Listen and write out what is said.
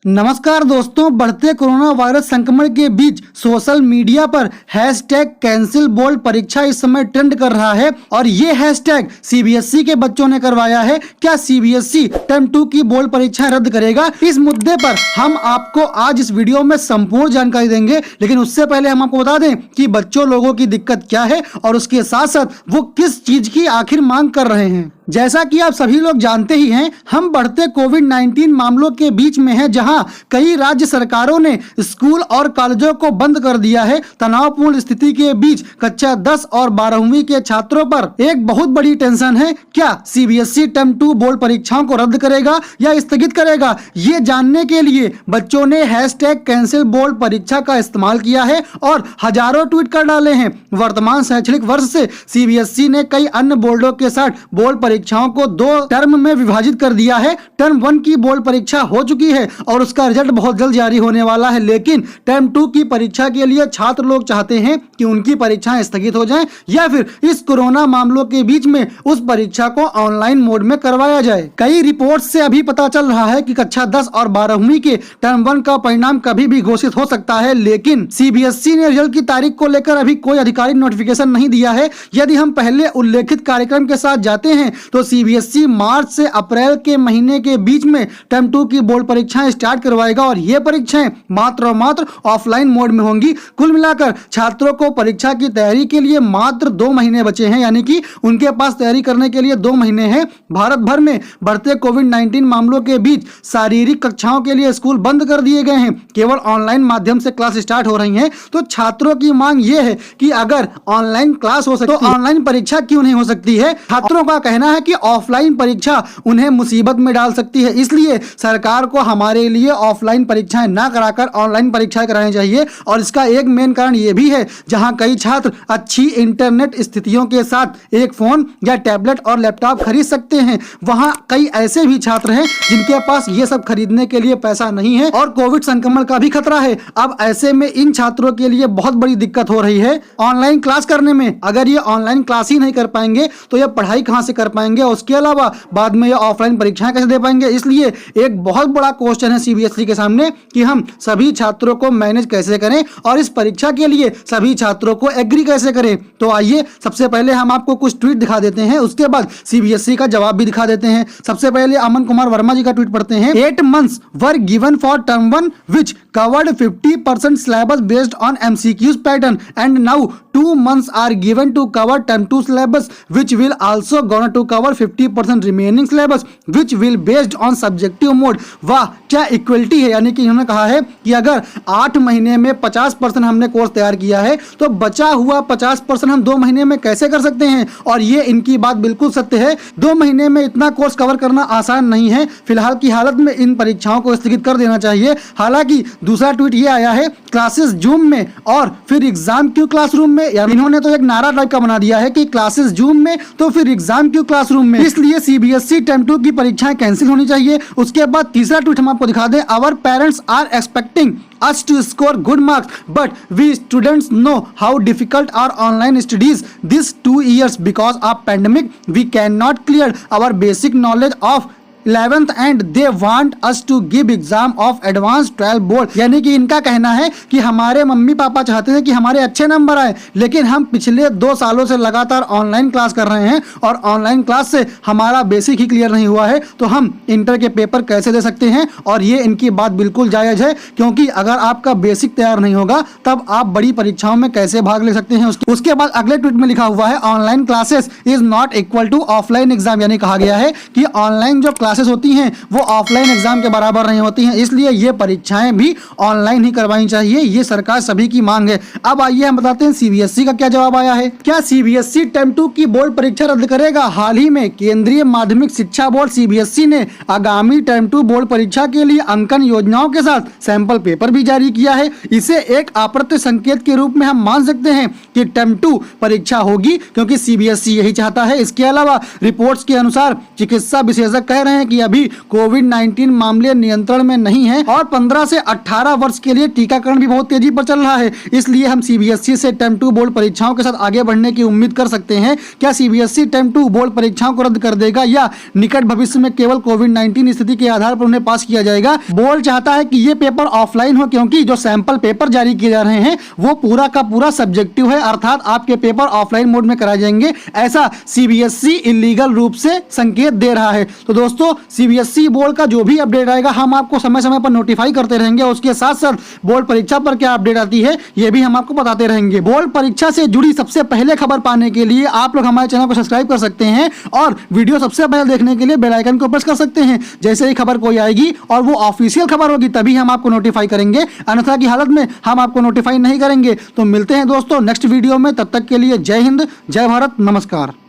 नमस्कार दोस्तों, बढ़ते कोरोना वायरस संक्रमण के बीच सोशल मीडिया पर हैशटैग कैंसिल बोर्ड परीक्षा इस समय ट्रेंड कर रहा है और ये हैशटैग सीबीएसई के बच्चों ने करवाया है। क्या सीबीएसई टर्म 2 की बोर्ड परीक्षाएं रद्द करेगा? इस मुद्दे पर हम आपको आज इस वीडियो में संपूर्ण जानकारी देंगे, लेकिन उससे पहले हम आपको बता दें कि बच्चों लोगों की दिक्कत क्या है और उसके साथ साथ वो किस चीज की आखिर मांग कर रहे हैं। जैसा कि आप सभी लोग जानते ही हैं, हम बढ़ते कोविड-19 मामलों के बीच में हैं, जहां कई राज्य सरकारों ने स्कूल और कॉलेजों को बंद कर दिया है। तनावपूर्ण स्थिति के बीच कक्षा 10 और 12वीं के छात्रों पर एक बहुत बड़ी टेंशन है। क्या सीबीएसई टर्म 2 बोर्ड परीक्षाओं को रद्द करेगा या स्थगित करेगा? ये जानने के लिए बच्चों ने हैशटैग कैंसिल बोर्ड परीक्षा का इस्तेमाल किया है और हजारों ट्वीट कर डाले हैं। वर्तमान शैक्षणिक वर्ष से सीबीएसई ने कई अन्य बोर्डों के साथ बोर्ड परीक्षाओं को 2 टर्म में विभाजित कर दिया है। टर्म 1 की बोर्ड परीक्षा हो चुकी है और उसका रिजल्ट बहुत जल्द जारी होने वाला है, लेकिन टर्म 2 की परीक्षा के लिए छात्र लोग चाहते हैं कि उनकी परीक्षाएं स्थगित हो जाएं या फिर इस कोरोना मामलों के बीच में उस परीक्षा को ऑनलाइन मोड में करवाया जाए। कई रिपोर्ट से अभी पता चल रहा है कि कक्षा 10 और 12वीं के टर्म 1 का परिणाम कभी भी घोषित हो सकता है, लेकिन सीबीएसई ने रिजल्ट की तारीख को लेकर अभी कोई आधिकारिक नोटिफिकेशन नहीं दिया है। यदि हम पहले उल्लेखित कार्यक्रम के साथ जाते हैं तो सीबीएसई मार्च से अप्रैल के महीने के बीच में टर्म 2 की बोर्ड परीक्षाएं स्टार्ट करवाएगा और ये परीक्षाएं मात्र और मात्र ऑफलाइन मोड में होंगी। कुल मिलाकर छात्रों को परीक्षा की तैयारी के लिए मात्र 2 महीने बचे हैं, यानी कि उनके पास तैयारी करने के लिए 2 महीने हैं। भारत भर में बढ़ते कोविड-19 मामलों के बीच शारीरिक कक्षाओं के लिए स्कूल बंद कर दिए गए हैं, केवल ऑनलाइन माध्यम से क्लास स्टार्ट हो रही हैं। तो छात्रों की मांग ये है कि अगर ऑनलाइन क्लास हो सकती है तो ऑनलाइन परीक्षा क्यों नहीं हो सकती है? छात्रों का कहना है कि ऑफलाइन परीक्षा उन्हें मुसीबत में डाल सकती है, इसलिए सरकार को हमारे लिए ऑफलाइन परीक्षाएं ना कराकर ऑनलाइन परीक्षाएं करानी चाहिए। और इसका एक मेन कारण यह भी है, जहां कई छात्र अच्छी इंटरनेट स्थितियों के साथ एक फोन या टैबलेट और लैपटॉप खरीद सकते हैं, वहां कई ऐसे भी छात्र हैं जिनके पास ये सब खरीदने के लिए पैसा नहीं है और कोविड संक्रमण का भी खतरा है। अब ऐसे में इन छात्रों के लिए बहुत बड़ी दिक्कत हो रही है ऑनलाइन क्लास करने में। अगर ये ऑनलाइन क्लास ही नहीं कर पाएंगे तो ये पढ़ाई कहां से कर पाएंगे? उसके अलावा बाद में ये ऑफलाइन परीक्षाएं कैसे दे पाएंगे? इसलिए एक बहुत बड़ा क्वेश्चन है सीबीएसई के सामने कि हम सभी छात्रों को मैनेज कैसे करें और इस परीक्षा के लिए सभी छात्रों को एग्री कैसे करें। तो आइए सबसे पहले हम आपको कुछ ट्वीट दिखा देते हैं, उसके बाद सीबीएसई का जवाब भी दिखा देते हैं। सबसे पहले अमन कुमार वर्मा जी का ट्वीट पढ़ते हैं। 8 months were given for term 1 which covered 50% syllabus based on MCQs pattern and now 2 months are given to cover term 2 syllabus which will also gonna to cover 50% remaining syllabus which will based on subjective mode। वाह, क्या equality है! यानी कि इन्होंने कहा है कि अगर 8 महीने में 50% हमने कोर्स तैयार किया है तो बचा हुआ 50% हम 2 महीने में कैसे कर सकते हैं? और ये इनकी बात बिल्कुल सत्य है। 2 महीने में इतना कोर्स कवर करना आसान नहीं है। फिलहाल की हालत में इन परीक्षाओं को स्थगित कर देना चाहिए। हालांकि दूसरा ट्वीट ये आया है, क्लासेस जूम में और फिर एग्जाम क्यों क्लासरूम में। यानी इन्होंने तो एक नारा टाइप का बना दिया है कि क्लासेस जूम में तो फिर एग्जाम क्यों क्लासरूम में। इसलिए सीबीएसई टर्म 2 की परीक्षाएं कैंसिल होनी चाहिए। उसके बाद तीसरा ट्वीट हम आपको दिखा दें। Our parents are expecting us to score good marks but we students know how difficult are online studies these 2 years because of pandemic we cannot clear our basic knowledge of 11th and they want us to give exam of advanced 12 board. यानी कि इनका कहना है कि हमारे mummy papa चाहते हैं कि हमारे अच्छे नंबर आए, लेकिन हम पिछले 2 सालों से लगातार ऑनलाइन क्लास कर रहे हैं और ऑनलाइन क्लास से हमारा बेसिक ही क्लियर नहीं हुआ है, तो हम इंटर के पेपर कैसे दे सकते हैं? और ये इनकी बात बिल्कुल जायज़ है, क्योंकि अगर आपका बेसिक तैयार नहीं होगा तब आप बड़ी परीक्षाओं में कैसे भाग ले सकते हैं? उसके बाद अगले ट्वीट में लिखा हुआ है, online classes is not equal to offline exam. यानी कहा गया है कि ऑनलाइन जो क्लासेस होती हैं वो ऑफलाइन एग्जाम के बराबर नहीं होती हैं, इसलिए ये परीक्षाएं भी ऑनलाइन ही करवानी चाहिए। ये सरकार सभी की मांग है। अब आइए हम बताते हैं सीबीएसई का क्या जवाब आया है। क्या सीबीएसई टर्म 2 की बोर्ड परीक्षा रद्द करेगा? हाल ही में केंद्रीय माध्यमिक शिक्षा बोर्ड सीबीएसई ने आगामी टर्म 2 बोर्ड परीक्षा के लिए अंकन योजनाओं के साथ सैंपल पेपर भी जारी किया है। इसे एक अप्रत्यक्ष संकेत के रूप में हम मान सकते हैं कि टर्म 2 परीक्षा होगी, क्योंकि सीबीएसई यही चाहता है। इसके अलावा रिपोर्ट्स के अनुसार चिकित्सा विशेषज्ञ कह रहे हैं कि अभी कोविड-19 मामले नियंत्रण में नहीं है और 15 से 18 वर्ष के लिए टीकाकरण भी बहुत तेजी पर चल रहा है। इसलिए हम सीबीएसई से टर्म 2 बोर्ड परीक्षाओं के साथ आगे बढ़ने की उम्मीद कर सकते हैं। क्या सीबीएसई टर्म 2 बोर्ड परीक्षाओं को रद्द कर देगा या निकट भविष्य में केवल कोविड-19 स्थिति के आधार पर उन्हें पास किया जाएगा? बोर्ड चाहता है कि ये पेपर ऑफलाइन हो, क्योंकि जो सैंपल पेपर जारी किए जा रहे हैं वो पूरा का पूरा सब्जेक्टिव है, अर्थात आपके पेपर ऑफलाइन मोड में कराए जाएंगे, ऐसा सीबीएसई इलीगल रूप से संकेत दे रहा है। तो दोस्तों, सीबीएसई बोर्ड का जो भी अपडेट आएगा हम आपको समय समय पर नोटिफाई करते रहेंगे। उसके साथ साथ बोर्ड परीक्षा पर क्या अपडेट आती है ये भी हम आपको बताते रहेंगे। बोर्ड परीक्षा से जुड़ी सबसे पहले खबर पाने के लिए आप लोग हमारे चैनल को सब्सक्राइब कर सकते हैं और वीडियो सबसे पहले देखने के लिए बेल आइकन को प्रेस कर सकते हैं। जैसे ही खबर कोई आएगी और वो ऑफिशियल खबर होगी तभी हम आपको नोटिफाई करेंगे, अन्यथा की हालत में हम आपको नोटिफाई नहीं करेंगे। तो मिलते हैं दोस्तों नेक्स्ट वीडियो में, तब तक के लिए जय हिंद, जय भारत, नमस्कार।